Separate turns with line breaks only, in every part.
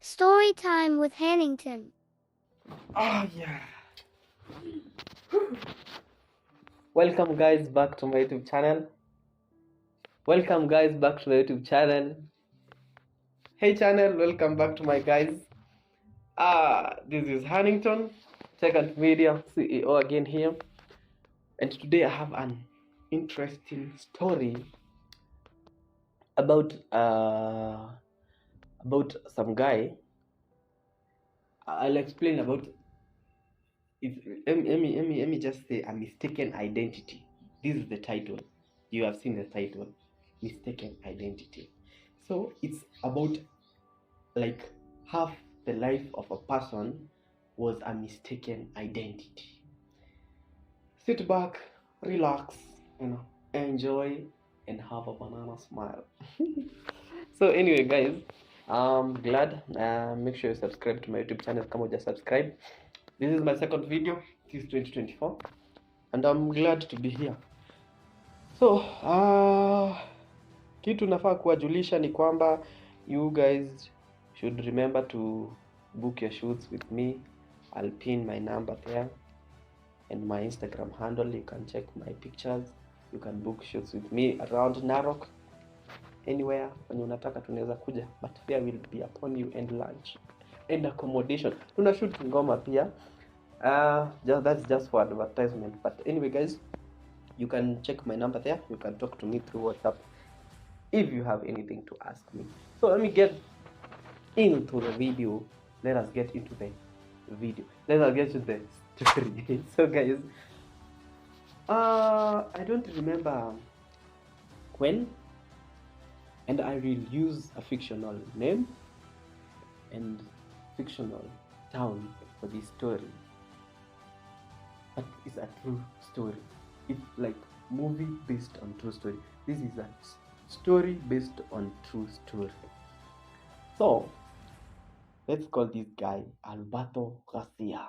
Story time with Hannington.
Yeah. Welcome guys back to my YouTube channel. Hey channel, welcome back to my guys. This is Hannington, TECHANT Media CEO again here. And today I have an interesting story about some guy. I'll explain about it. Let me just say a mistaken identity. This is the title. You have seen the title, mistaken identity. So it's about like half the life of a person was a mistaken identity. Sit back, relax, enjoy, and have a banana smile. So anyway, guys, I'm glad. Make sure you subscribe to my YouTube channel. Kama uja subscribe. This is my second video. This is 2024, and I'm glad to be here. So kitu nafaa kuwajulisha ni kwamba you guys should remember to book your shoots with me. I'll pin my number there and my Instagram handle. You can check my pictures. You can book shoots with me around Narok, anywhere when unataka tunaweza kuja, but there will be upon you and lunch and accommodation. Tuna shoot ngoma pia. That's just for advertisement, but anyway guys, you can check my number there. You can talk to me through WhatsApp if you have anything to ask me. So let me get into the video. Let us get into the video. Let us get to the story. So guys, I don't remember when, and I will use a fictional name and fictional town for this story, but it's a true story. It's like movie based on true story. This is a story based on true story. So let's call this guy Alberto Garcia.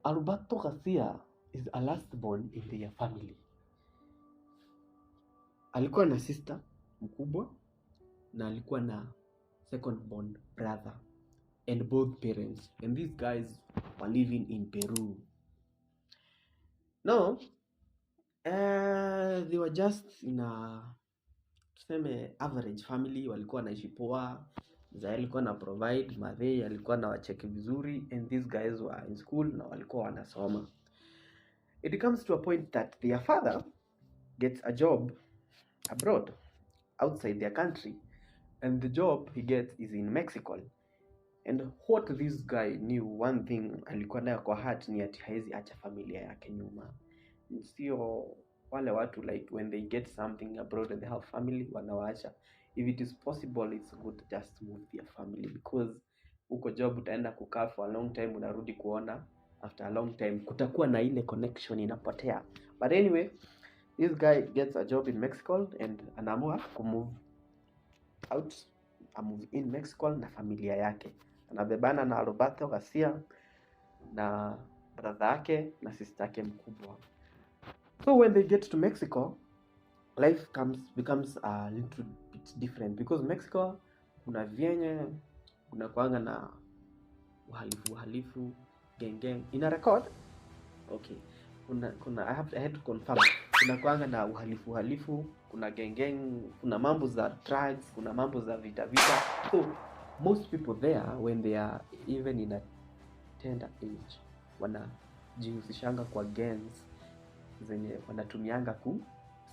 Alberto Garcia is a lastborn in their family. Alikuwa na sister mkubwa na alikuwa na second born brother and both parents, and these guys were living in Peru. No, they were just in a tuseme average family. Walikuwa naishi poa, mzee alikuwa na provide, madhe alikuwa na wacheki vizuri, and these guys were in school na walikuwa wanasoma. It comes to a point that their father gets a job abroad, outside their country, and the job he gets is in Mexico. And what this guy knew, one thing alikuwa nayo kwa heart ni ati haezi acha familia yake nyuma. Sio wale watu like when they get something abroad and they have family wanawaacha. If it is possible, it's good to just move their family, because uko job utaenda kukaa for a long time, unarudi kuona after a long time kutakuwa na ile connection inapotea. But anyway, this guy gets a job in Mexico and anaamua kumove out, move in Mexico na familia yake. Anabebana na Alberto Garcia na brother yake na sister yake mkubwa. So when they get to Mexico, life becomes a little bit different, because Mexico kuna vyenye kuna kuanga na uhalifu gang ina record. Okay, kuna I had to confirm, kuna kuanga na uhalifu, kuna gang, kuna mambo za drugs, kuna mambo za vita. So most people there, when they are even in a tender age, wanajihusishanga kwa gangs zenye wanatumianga ku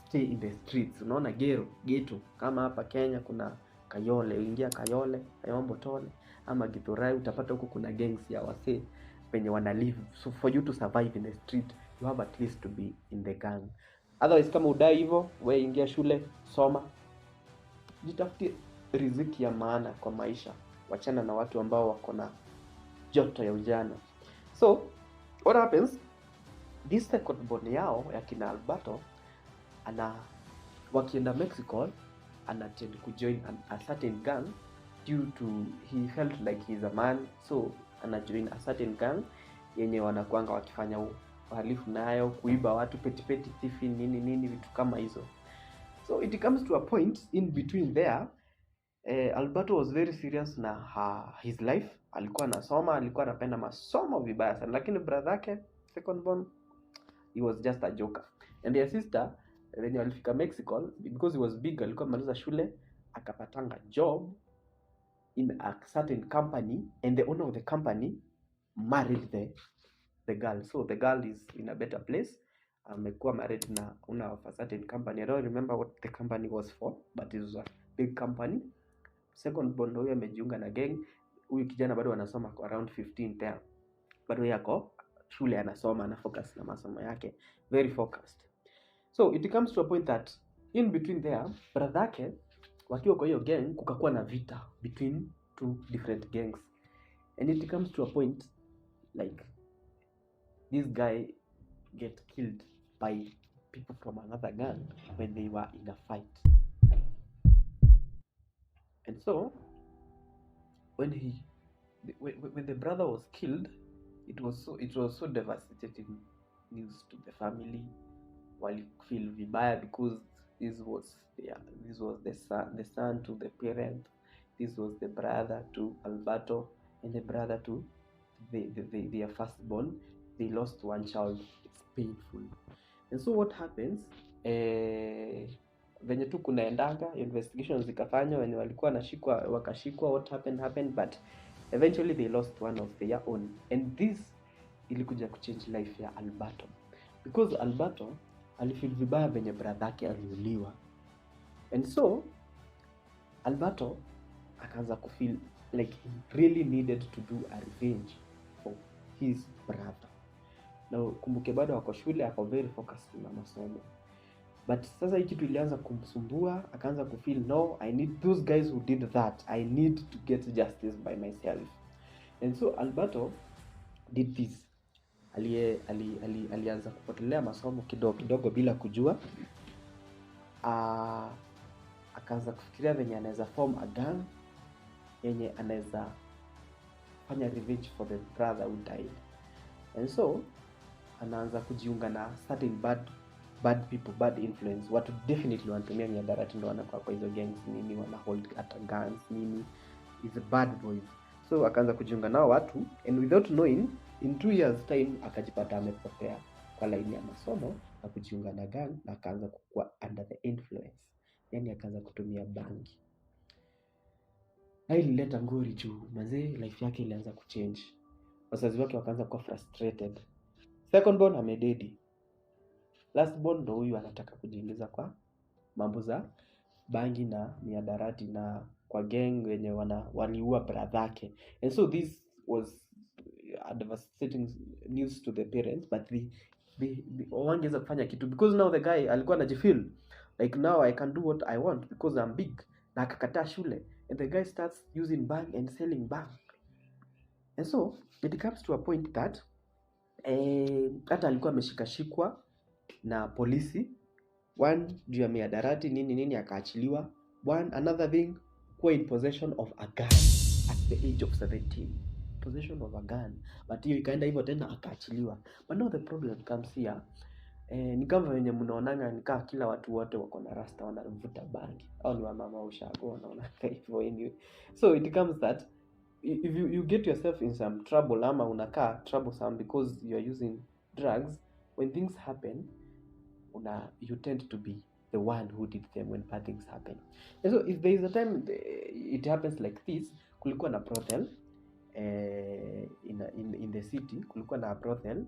stay in the streets. Unaona ghetto kama hapa Kenya kuna Kayole, uingia Kayole, Kayombo Tole ama Githurai, utapata huko kuna gangs ya wasee penye wana live. So for you to survive in the street, you have at least to be in the gang. Otherwise kama udai hivyo, wewe ingia shule, soma, jitafutie riziki ya maana kwa maisha, wachana na watu ambao wako na joto ya ujana. So what happens, this second born yao ya kina Alberto wakienda Mexico, anatend kujoin a certain gang due to he felt like he's a man. So anajoin a certain gang yenye wanakuanga wakifanya uhalifu nayo, kuiba watu, petipeti, thieving, nini vitu kama hizo. So it comes to a point in between there, Alberto was very serious na his life. Alikuwa anasoma, alikuwa anapenda masomo vibaya sana, lakini brother yake second born, he was just a joker. And their sister, when walifika Mexico, because he was big, alikuwa amaliza shule akapatanga job in a certain company, and the owner of the company married the girl. So the girl is in a better place. Amekuwa married na owner of a certain company. I don't remember what the company was for, but it was a big company. Second born huyo amejiunga na gang. Huyu kijana bado anasoma kwa around 15 there, bado yako shule anasoma, ana focus na masomo yake, very focused. So it comes to a point that in between there, brother yake wakiwa kwa hiyo gang, kukakuwa na vita between two different gangs, and it comes to a point like this guy get killed by people from another gang when they were in a fight. And so when the brother was killed, it was so devastating news to the family. While feel vibaya because this was the son to the parent, this was the brother to Alberto, and the brother to their firstborn. They lost one child. It's painful. And so what happens, venye tu kunaendaga investigations zikafanywa, wenye walikuwa wakashikwa, what happened, but eventually they lost one of their own. And this ilikuja kuchange life ya Alberto, because Alberto alifeel vibaya venye brother yake aliuliwa, and so Alberto akaanza kufeel like he really needed to do a revenge for his brother. Now kumbuke bado wako shule, ako very focused na masomo, but sasa hii kitu ilianza kumsumbua, akaanza kufeel no, I need those guys who did that, I need to get justice by myself. And so Alberto did this. Alianza kupotelea masomo kidogo bila kujua. Akaanza kufikiria venye anaweza form a gang yenye anaweza fanya revenge for the brother who died. And so anaanza kujiunga na certain bad people, bad influence. Watu definitely wanatumia miadarati, ndio wanakuwa kwa hizo gangs nini, wana hold at guns nini, is bad boys. So akaanza kujiunga nao watu, and without knowing, in 2 years time akajipata amepotea kwa line ya masomo na kujiunga na gang, na akaanza kukua under the influence, yani akaanza kutumia bangi. Na ilileta ngori juu mazee, life yake ilianza kuchange. Wazazi wake wakaanza kuwa frustrated. Second born amededi, last born ndo huyu anataka kujiingiza kwa mambo za bangi na miadarati na kwa gang wenye waliua brother yake. And so this was a devastating news to the parents, but they wangeweza kufanya kitu, because now the guy alikuwa anajifeel like now I can do what I want because I'm big, na akakataa shule, and the guy starts using bang and selling bang. And so it comes to a point that hata alikuwa ameshikashikwa na polisi, one juu ya miadarati nini akaachiliwa. Another thing, kuwa in possession of a gun at the age of 17, possession of a gun, but hiyo ikaenda hivyo tena akaachiliwa. But now the problem comes here, ni kama wenye mnaonanga nikaa kila watu wote wako na rasta wanavuta bangi, au ni wamama ushago wanaona hivyo anyway. So it comes that if you get yourself in some trouble, ama unakaa troublesome because you are using drugs, when things happen, you tend to be the one who did them when bad things happen. And so if there is a time it happens like this, kulikuwa na brothel in the city, kulikuwa na brothel,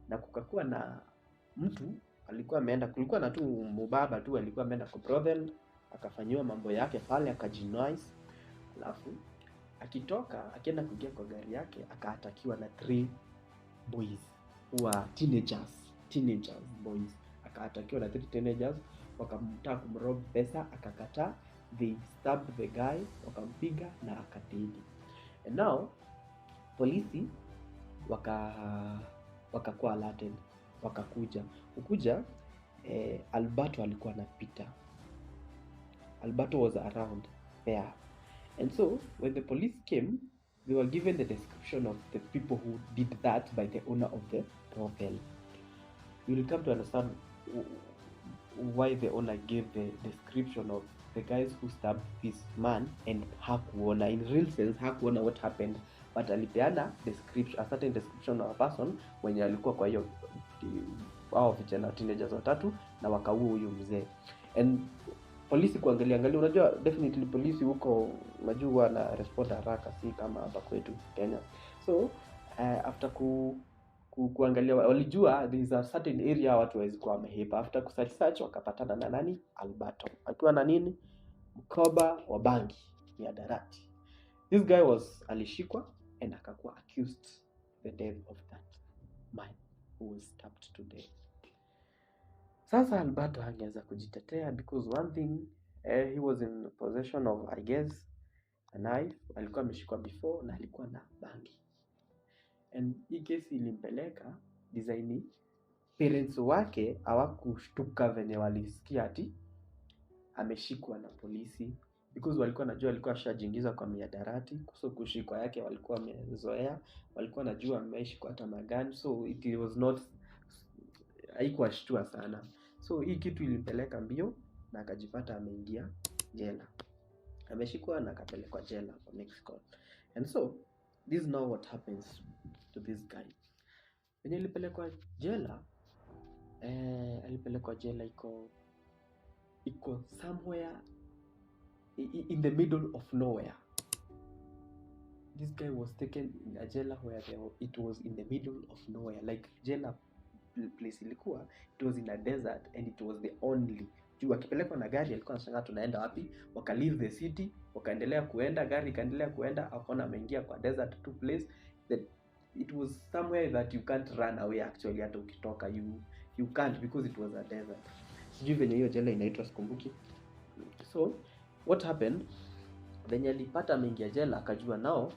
na kukakuwa na mtu alikuwa ameenda, kulikuwa na tu mubaba tu alikuwa ameenda kwa brothel, akafanyiwa mambo yake pale, akajinoise, alafu akitoka akienda kuingia kwa gari yake akaatakiwa na 3 boys who are teenagers boys. Akaatakiwa na 3 teenagers, wakamtaka kumrob pesa, akakataa. They stabbed the guy, wakampiga na akadedi. And now polisi wakakuwa alerted, ukuja Alberto alikuwa anapita. Alberto was around there. And so when the police came, they were given the description of the people who did that by the owner of the brothel. You will come to understand why the owner gave the description of the guys who stabbed this man, and hakuona, in real sense hakuona what happened, but alipeana description, a certain description of a person mwenye alikuwa kwa hiyo hao vijana teenagers watatu na wakaua huyo mzee. And polisi kuangalia, unajua definitely polisi huko unajua na respond haraka, si kama hapa kwetu Kenya. So after kuangalia walijua there is a certain area watu hawezi kuwa wamehepa. After kusearch wakapatana na nani, Alberto akiwa na nini, mkoba wa bangi ya darati. This guy alishikwa and akakuwa accused the death of that man who was stabbed to death. Sasa Alberto hangeweza kujitetea because one thing, he was in possession of, I guess, a knife. Alikuwa ameshikwa before na alikuwa na bangi. And hii kesi ilimpeleka design parents wake hawakushtuka venye walisikia ati ameshikwa na polisi, because walikuwa najua alikuwa ashajiingiza kwa miadarati. So kushikwa yake walikuwa wamezoea, walikuwa najua ameishi kwa hata magani, so it was not, haikuwa shtua sana. So hii kitu ilimpeleka mbio na akajipata ameingia jela, ameshikwa na akapelekwa jela kwa Mexico. And so this is now what happens to this guy. When alipelekwa jela, iko somewhere in the middle of nowhere. This guy was taken in a jela where it was in the middle of nowhere, like jela place ilikuwa, it was in a desert and it was the only. Juu akipelekwa na gari alikuwa anashangaa tunaenda wapi, waka leave the city, wakaendelea kuenda, gari ikaendelea kuenda, akaona ameingia kwa desert to place that it was somewhere that you can't run away actually. Hata ukitoka you can't, because it was a desert. Sijui venye hiyo jela inaitwa, sikumbuki. So what happened, venye alipata ameingia jela akajua now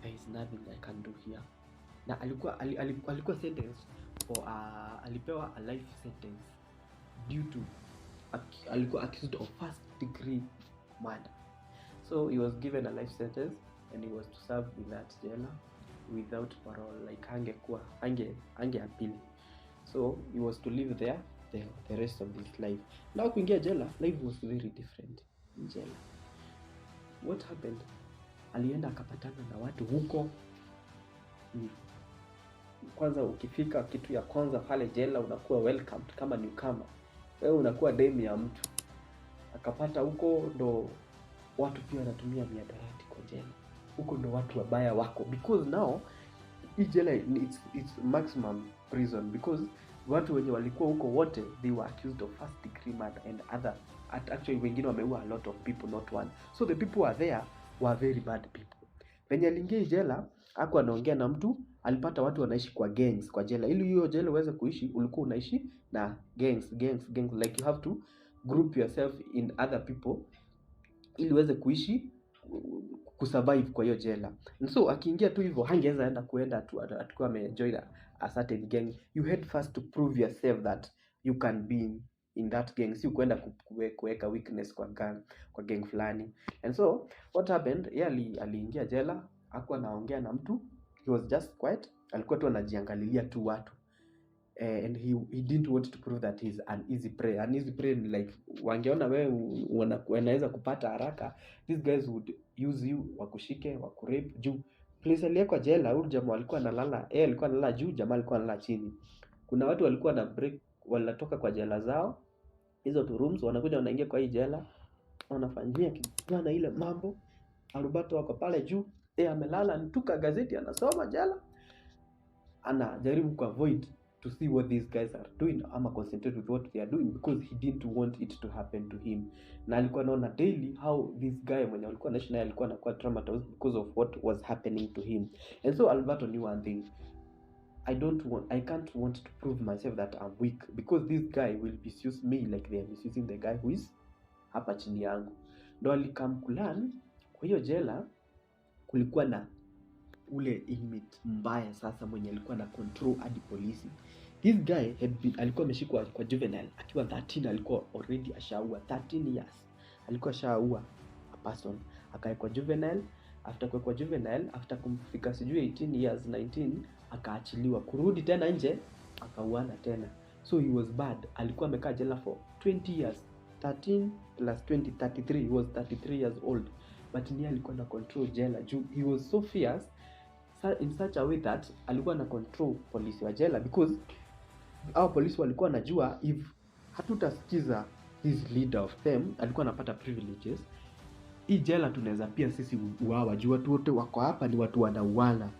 there is nothing I can do here. Na alikuwa sentenced for alipewa a life sentence due to alikuwa accused of first degree murder. So he was given a life sentence and he was to serve in that jela without parole, like ange appeal. So he was to live there the rest of his life. Now kuingia jela, life was very different in jela. What happened, alienda akapatana na watu huko. Kwanza ukifika, kitu ya kwanza pale jela unakuwa welcomed kama newcomer. Wewe unakuwa demu ya mtu. Akapata huko ndo watu pia wanatumia miadarati kwa jela. Huko ndo watu wabaya wako, because now hii jela it's maximum prison, because watu wenye walikuwa huko wote they were accused of first degree murder and other, actually wengine wameua a lot of people, not one. So the people were there were very bad people. Venye aliingia jela hakuwa anaongea na mtu, alipata watu wanaishi kwa gangs kwa jela. Ili hiyo jela uweze kuishi ulikuwa unaishi na gangs, like you have to group yourself in other people ili uweze kuishi kusurvive kwa hiyo jela. And so akiingia tu hivyo hangeweza enda kuenda tu atakuwa amejoin a certain gang. You had first to prove yourself that you can be in that gang, si kuenda kuweka weakness kwa gang fulani. And so what happened, yeye aliingia jela, hakuwa anaongea na mtu, he was just quiet, alikuwa tu anajiangalilia tu watu. And he didn't want to prove that he's an easy prey. An easy prey like wangeona wewe wanaweza kupata haraka, these guys would use you, wakushike, wakurape. Juu place aliyekwa jela huyu jamaa alikuwa analala, alikuwa analala juu, jamaa alikuwa analala chini. Kuna watu walikuwa na break, walitoka kwa jela zao hizo tu rooms, wanakuja wanaingia kwa hii jela, wanafanyia kijana ile mambo. Alberto wako pale juu, amelala, nituka gazeti anasoma jela, anajaribu ku avoid to see what these guys are doing, ama concentrate with what they are doing, because he didn't want it to happen to him. Na alikuwa anaona daily how this guy mwenye alikuwa anaishi naye alikuwa anakuwa traumatized because of what was happening to him. And so Alberto knew one thing, I can't want to prove myself that I'm weak, because this guy will misuse me like they are misusing the guy who is hapa chini yangu. Ndo alikam kulan kwa hiyo jela kulikuwa na ule inmate mbaya sasa mwenye alikuwa na control hadi polisi. This guy alikuwa ameshikwa kwa juvenile akiwa 13, alikuwa already ashaua 13 years. Alikuwa ashaua a person, akaekwa juvenile. After kuwekwa juvenile, after kumfika sijui 18 years 19, akaachiliwa kurudi tena nje akauana tena. So he was bad. Alikuwa amekaa jela for 20 years 13 plus 20, 33. He was 33 years old, but ni alikuwa na control jela juu he was so fierce in such a way that alikuwa na control polisi wa jela, because hao polisi walikuwa wanajua if hatutasikiza this leader of them, alikuwa anapata privileges, hii jela tunaweza pia sisi uawa juu watu wote wako hapa ni watu wanauana.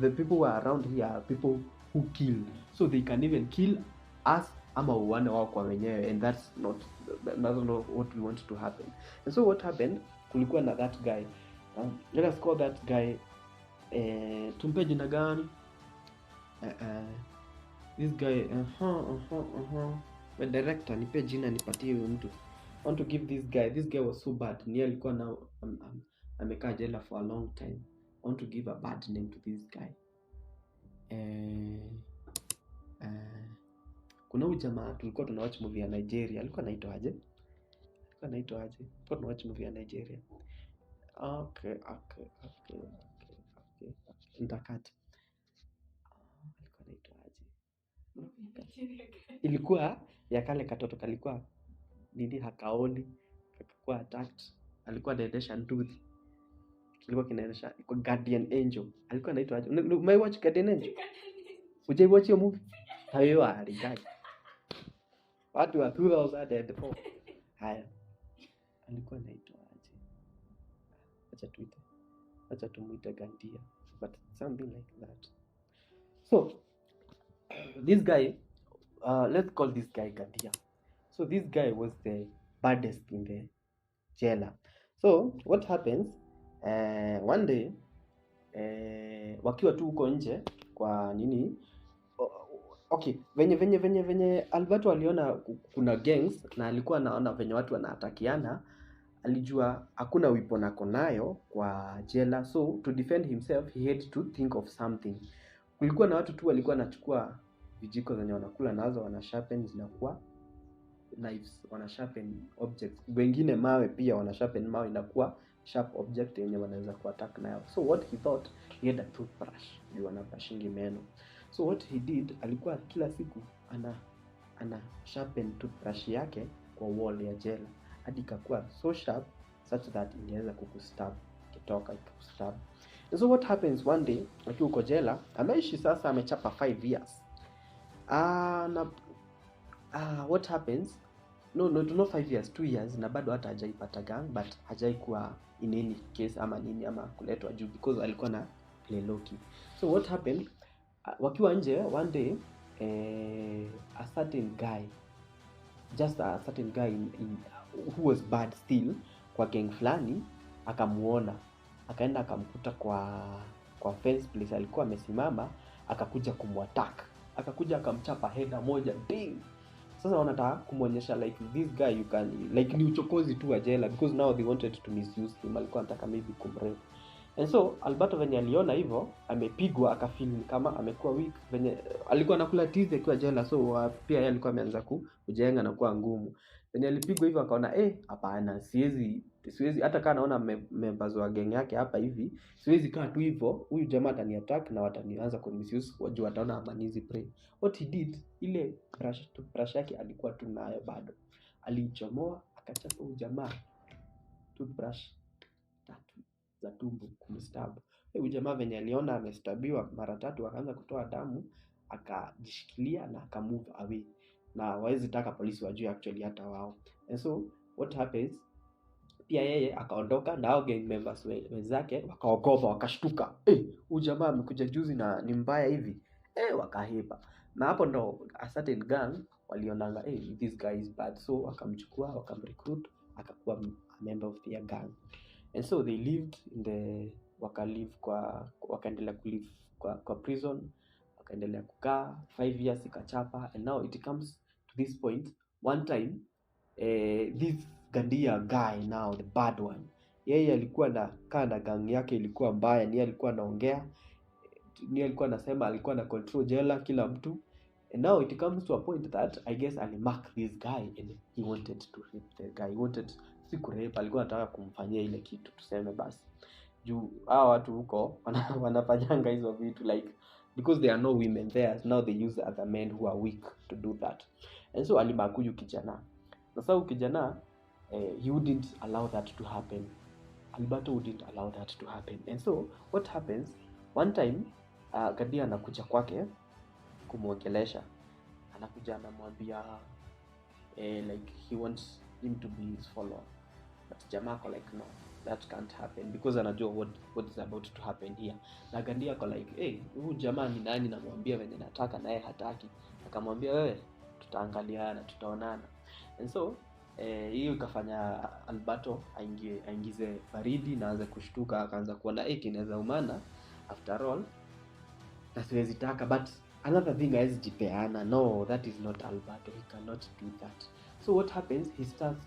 The people who are around here are people who kill, so they can even kill us ama uane wao kwa wenyewe, and that's not what we want to happen. And so what happened, kulikuwa na that guy, let us call that guy tumpe jina gani, this guy the director, nipe jina nipatie huyo mtu. I want to give this guy was so bad, ni alikuwa na amekaa jela for a long time. I want to give a bad name to this guy. Kuna huyu jamaa tulikuwa tunawatch movie ya Nigeria, alikuwa anaitwa aje? Tulikuwa tunawatch movie ya Nigeria. Okay. Ndakati. Alikuwa anaitwa aje? Ilikuwa ya kale katoto kalikuwa nini, hakaoni, kakakuwa attacked, alikuwa anaendesha nduthi, kilikuwa kinaendesha kwa Guardian Angel. Alikuwa anaitwa aje? My watch Guardian Angel. Ujai watch hiyo movie? Hayo aligai. Watu wa 2004. Haya. Alikuwa anaitwa aje? Acha tumuite Gandia, but something like that. So this guy, let's call this guy Gandia. So this guy was the baddest in the jailer. So what happens, one day wakiwa tu huko nje kwa nini, okay, venye Alberto aliona kuna gangs na alikuwa anaona venye watu wanaatakiana, alijua hakuna weapon ako nayo kwa jela, so to defend himself he had to think of something. Kulikuwa na watu tu walikuwa wanachukua vijiko zenye wanakula nazo, wana sharpen, zinakuwa knives, wana sharpen objects. Wengine mawe pia wana sharpen mawe, inakuwa sharp object yenye wanaweza kuattack nayo. So what he thought, he had a toothbrush, you wana brushing meno. So what he did, alikuwa kila siku ana sharpen toothbrush yake kwa wall ya jela hadi ikakuwa so sharp such that inaweza kukustab kitoka ikakustab. So what happens one day, akiwa uko jela, ameishi sasa, amechapa 5 years. What happens, no 5 years, 2 years, na bado hata hajaipata gang, but hajaikuwa in any case ama nini ama kuletwa juu, because alikuwa na play low key. So what happened, wakiwa nje one day, a certain guy who was bad still kwa gang flani akamuona, akaenda akamkuta kwa fence place alikuwa amesimama, akakuja kumwattack, akakuja akamchapa header moja ding. Sasa wanataka kumuonyesha like this guy you can, like ni uchokozi tu wa jela, because now they wanted to misuse him, alikuwa anataka maybe kumrape. And so Alberto venye aliona hivyo, amepigwa, akafeel kama amekuwa weak, venye alikuwa anakula tizi akiwa jela, so pia yeye alikuwa ameanza kujenga na kuwa ngumu. Venye alipigwa hivyo akaona hapana, siwezi hata kama naona members wa gang yake hapa hivi, siwezi kaa tu hivyo, huyu jamaa ataniattack na watanianza kumisuse, wajua wataona amanizi prey. What he did, ile brush yake alikuwa tu nayo bado, alichomoa akachapa huyu jamaa toothbrush 3 za tumbo kumstab. Huyu jamaa venye aliona amestabiwa mara 3, akaanza kutoa damu, akajishikilia na akamove away, na hawezi taka polisi wajue actually hata wao. And so what happens, pia yeye akaondoka na hao gang members wenzake wakaogopa, wakashtuka, huyu jamaa amekuja juzi na ni mbaya hivi, wakahepa. Na hapo ndo a certain gang walionanga this guy is bad, so wakamchukua, wakamrecruit, akakuwa a member of their gang. And so they lived in wakaendelea kulive kwa prison, wakaendelea kukaa 5 years ikachapa. And now it comes to this point, one time this Gandia guy, now the bad one, yeye alikuwa na kana gang yake ilikuwa mbaya, ni alikuwa anaongea, ni alikuwa anasema, alikuwa na control jela kila mtu. And now it comes to a point that I guess alimark this guy and he wanted to rape the guy. He wanted, si kurape, alikuwa anataka kumfanyia ile kitu tuseme basi. Juu hao watu huko wanafanyanga hizo vitu, like because there are no women there, now they use other men who are weak to do that. And so alimark huyu kijana. Sasa ukijana he wouldn't allow that to happen. Alberto wouldn't allow that to happen. And so what happens, one time Gandia anakuja kwake kumwongelesha, anakuja anamwambia like he wants him to be his follower, but jamaa ako like no, that can't happen, because anajua what is about to happen here. Na Gandia ako like huyu jamaa ni nani namwambia venye nataka naye hataki. Akamwambia wewe, tutaangaliana, tutaonana. And so hiyo ikafanya Alberto aingize baridi na aanze kushtuka, akaanza kuona kinaweza umana after all, na siwezi taka. But another thing, hawezi jipeana. No, that is not Alberto, he cannot do that. So what happens, he starts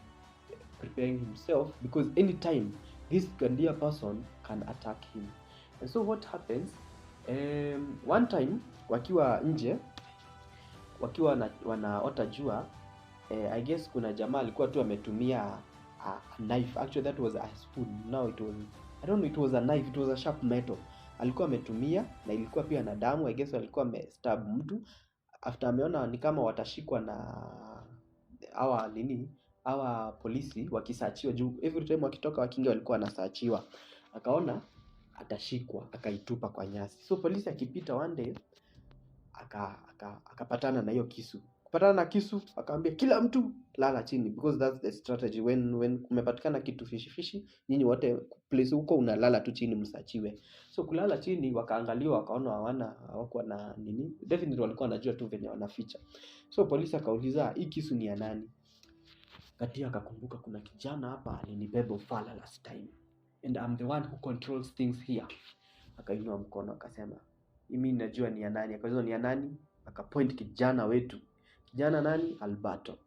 preparing himself, because anytime this Gandia person can attack him. And so what happens, one time wakiwa nje, wakiwa wanaota jua, I guess kuna jamaa alikuwa tu ametumia a knife. Actually that was a spoon. Now it was, I don't know, it was a knife, it was a sharp metal. Alikuwa ametumia na ilikuwa pia na damu. I guess alikuwa amestab mtu. After ameona ni kama watashikwa na hawa polisi wakisachiwa, juu every time wakitoka wakinge walikuwa wanasachiwa. Akaona atashikwa, akaitupa kwa nyasi. So polisi akipita one day akapatana na hiyo kisu. Kupatana na kisu, akaambia kila mtu lala chini, because that's the strategy. When kumepatikana kitu fishi, nyinyi wote place huko unalala tu chini msachiwe. So kulala chini, wakaangaliwa, wakaona hawakuwa na nini. Definitely walikuwa wanajua tu venye wanaficha. So polisi akauliza, hii kisu ni ya nani? Katia akakumbuka, kuna kijana hapa alinibeba ufala last time, and I'm the one who controls things here. Akainua mkono akasema, mimi najua ni ya nani. Akauliza ni ya nani? Akapoint kijana wetu. Kijana nani? Alberto.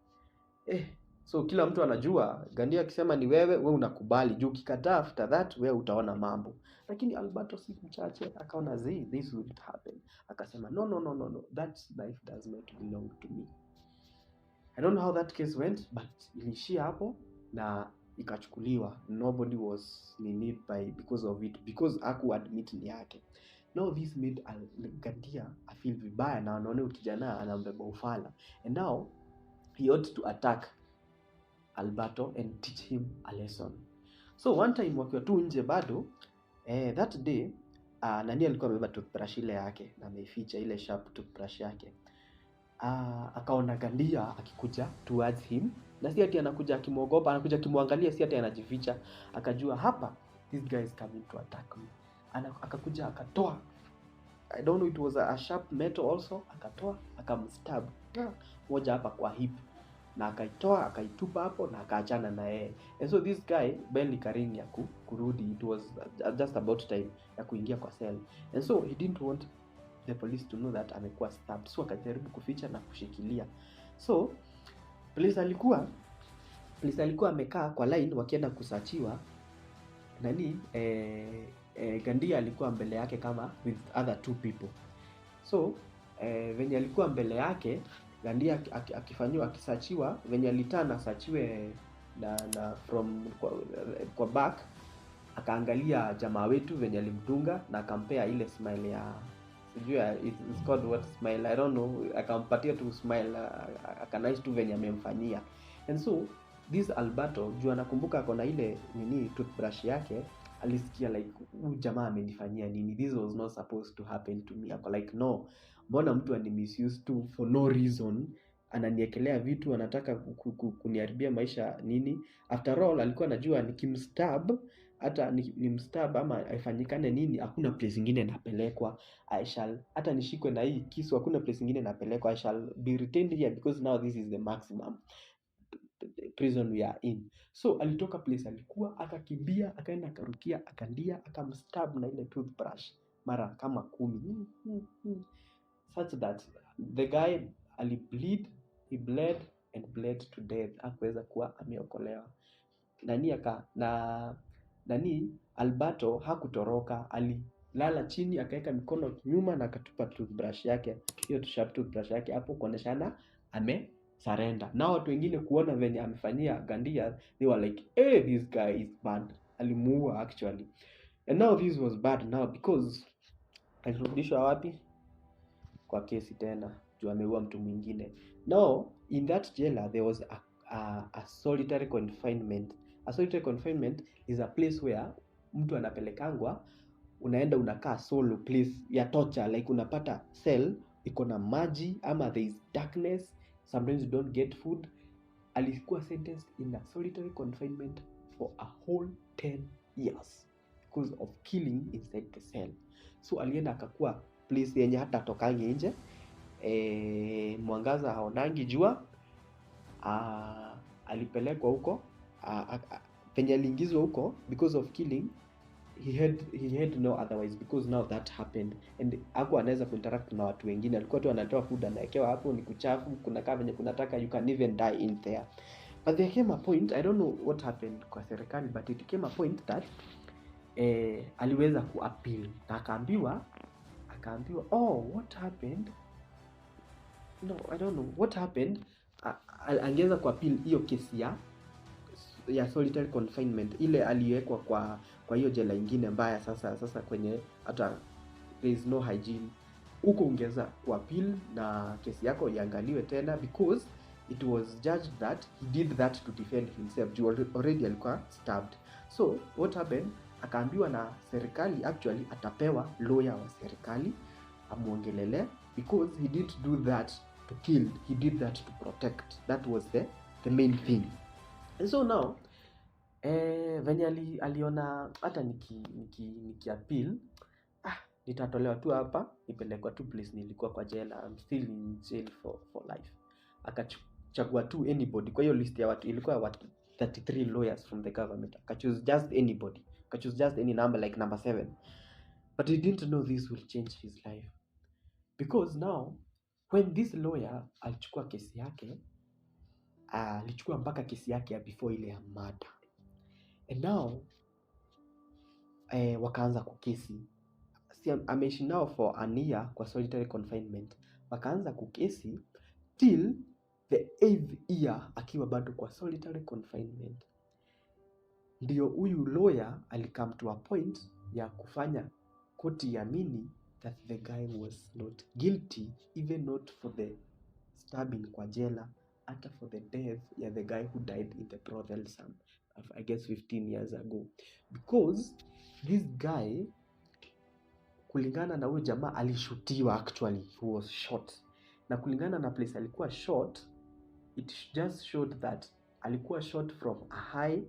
So kila mtu anajua Gandia akisema ni wewe unakubali, juu ukikataa after that wewe utaona mambo. Lakini Alberto si mchache, akaona this will happen. Akasema no, that knife does not belong to me. I don't know how that case went, but ilishia hapo na ikachukuliwa. Nobody was needed because of it, because haku admit ni yake. Now this made Gandia feel vibaya, na anaona kijana anambeba ufala, and now he ought to attack Alberto and teach him a lesson. So one time wakiwa tu nje bado, that day nani alikuwa amebeba toothbrush ile yake na ameficha ile sharp toothbrush yake. Akaona Gandia akikuja towards him, na si ati anakuja akimwogopa, anakuja kimwangalia, si ati anajificha. Akajua hapa this guy is coming to attack me. Akakuja akatoa, I don't know, it was a sharp metal also. Akatoa akamstab moja hapa kwa hip, na akaitoa akaitupa hapo na akaachana na yeye. And so this guy barely carrying ya kurudi, it was just about time ya kuingia kwa cell. And so he didn't want the police to know that amekuwa stabbed, so akajaribu kuficha na kushikilia. So police alikuwa amekaa kwa line wakienda kusachiwa. Nani Gandia alikuwa mbele yake kama with other two people. So venye alikuwa mbele yake Gandia akifanywa akisachiwa, venye alitana sachiwe na from kwa back, akaangalia jamaa wetu venye alimdunga na akampea ile smile ya sijui it's called what smile, I don't know, akampatia tu smile, akanice tu venye amemfanyia. And so this Alberto, juu anakumbuka akona ile nini toothbrush yake, alisikia like jamaa amenifanyia nini, this was not supposed to happen to me. Ako like no, mbona mtu misuse tu for no reason, ananiekelea vitu, anataka kuniharibia maisha nini. After all alikuwa anajua nikimstab, hata ni mstab ama aifanyikane nini, hakuna place nyingine napelekwa. Hata nishikwe na hii kisu, hakuna place nyingine napelekwa. I shall be retained here because now this is the maximum prison we are in. So alitoka place alikuwa, akakimbia, akaenda akarukia Gandia, akamstab na ile toothbrush mara kama 10, such that the guy he bled and bled to death. Hakuweza kuwa ameokolewa. Nani Alberto hakutoroka, alilala chini, akaweka mikono nyuma na akatupa toothbrush yake, hiyo sharp toothbrush yake hapo, kuoneshana surrender. Now watu wengine kuona venye amefanyia Gandia, they were like this guy is bad, alimuua actually. And now this was bad now because alirudishwa wapi? Kwa kesi tena, juu ameua mtu mwingine. Now in that jailer there was a solitary confinement. A solitary confinement is a place where mtu anapelekangwa, unaenda unakaa solo place ya torture, like unapata cell iko na maji ama there is darkness, sometimes you don't get food. Alikuwa sentenced in a solitary confinement for a whole 10 years because of killing inside the cell. So alienda akakuwa place yenye hata tokangi nje, mwangaza haonangi jua. Alipelekwa huko, penye aliingizwa huko because of killing. He had no otherwise, because now that happened, and hapo anaweza kuinteract na watu wengine. Alikuwa tu anatoa food, anawekewa hapo, ni kuchafu, kuna kaa venye kunataka, you can even die in there. But there came a point, I don't know what happened kwa serikali, but it came a point that aliweza kuappeal na akaambiwa, oh, what happened, no, I don't know what happened. Angeweza kuappeal hiyo kesi ya solitary confinement, ile aliwekwa kwa hiyo jela ingine mbaya. Sasa kwenye hata there is no hygiene huko, ungeweza kuappeal na kesi yako iangaliwe tena, because it was judged that he did that to defend himself. Already alikuwa stabbed. So what happened, akaambiwa na serikali actually atapewa lawyer wa serikali amuongelele, because he didn't do that to kill, he did that to protect. That was the main thing. And so now venye aliona hata niki appeal, nitatolewa tu hapa, nipelekwa tu place nilikuwa kwa jela, I'm still in jail for life. Akachagua tu anybody kwa hiyo list ya watu, ilikuwa watu 33 lawyers from the government. Akachoose just anybody, akachoose just any number, like number 7. But he didn't know this will change his life, because now when this lawyer alichukua kesi yake, alichukua mpaka kesi yake ya before ile ya murder, and now wakaanza kukesi. Ameishi now for an year kwa solitary confinement. Wakaanza kukesi till the 8th year akiwa bado kwa solitary confinement. Ndio huyu lawyer alikam to a point ya kufanya koti yamini that the guy was not guilty, even not for the stabbing kwa jela, hata for the death ya the guy who died in the brothel some, I guess 15 years ago. Because this guy, kulingana na huyo jamaa, alishutiwa actually, he was shot. Na kulingana na place alikuwa shot, it just showed that alikuwa shot from a high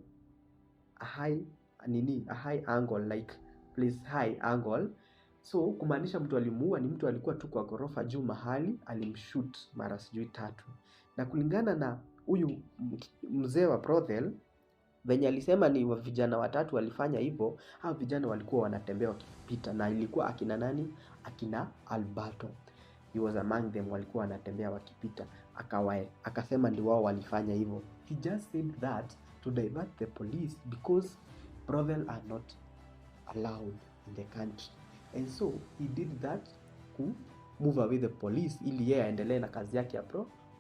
angle, like place high angle. So kumaanisha mtu alimuua ni mtu alikuwa tu kwa ghorofa juu mahali, alimshoot mara sijui 3. Na kulingana na huyu mzee wa brothel, venye alisema ni vijana 3 walifanya hivyo. Hao vijana walikuwa wanatembea wakipita, na ilikuwa akina nani? Akina Alberto, he was among them, walikuwa wanatembea wakipita. Akasema ndi wao walifanya hivyo. He just said that to divert the police, because brothel are not allowed in the country, and so he did that to move away the police, ili yeye aendelee na kazi yake ya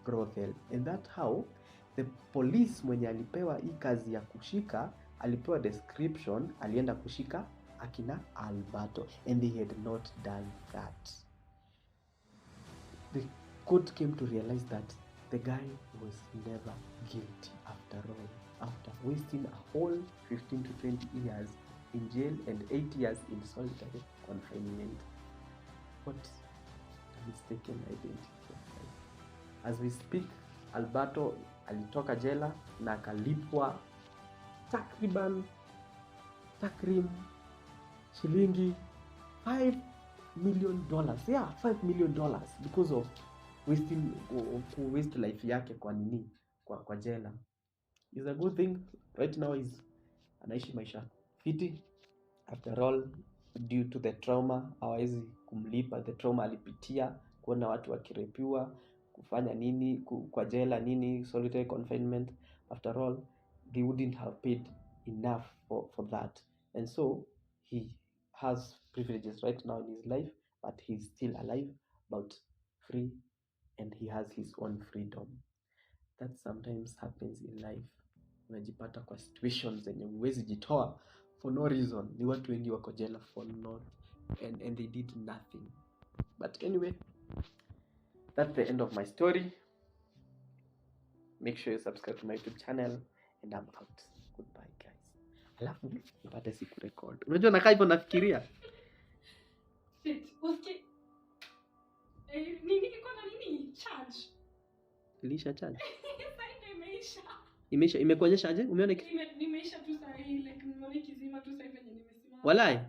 brothel. And that how the police mwenye alipewa hii kazi ya kushika, alipewa description, alienda kushika akina Alberto, and they had not done that. The court came to realize that the guy was never guilty after all, after wasting a whole 15 to 20 years in jail and 8 years in solitary confinement. What a mistaken identity. As we speak, Alberto alitoka jela na akalipwa takriban shilingi $5 million. Yeah, $5 million because of waste life yake kwa jela. Is a good thing. Right now is anaishi maisha fiti. After all, due to the trauma, hawezi kumlipa the trauma alipitia, kuona watu wakirepiwa, kufanya nini kwa jela nini, solitary confinement. After all, they wouldn't have paid enough for that, and so he has privileges right now in his life, but he's still alive, but free, and he has his own freedom. That sometimes happens in life. Unajipata kwa situations zenye huwezi jitoa for no reason. Ni watu wengi wako jela for not, and they did nothing. But anyway, that's the end of my story. Make sure you subscribe to my YouTube channel and I'm out. Goodbye guys. Alafu nipate siku record. Unajua nakaa hivyo nafikiria.
Shit, uski. Nini kiko na nini? Charge.
Ilisha charge.
Sasa imeisha.
Imeisha imekuonyesha aje? Umeona
Nimeisha tu saa hii, like nimeona kizima tu sasa hivi nimesimama.
Walai.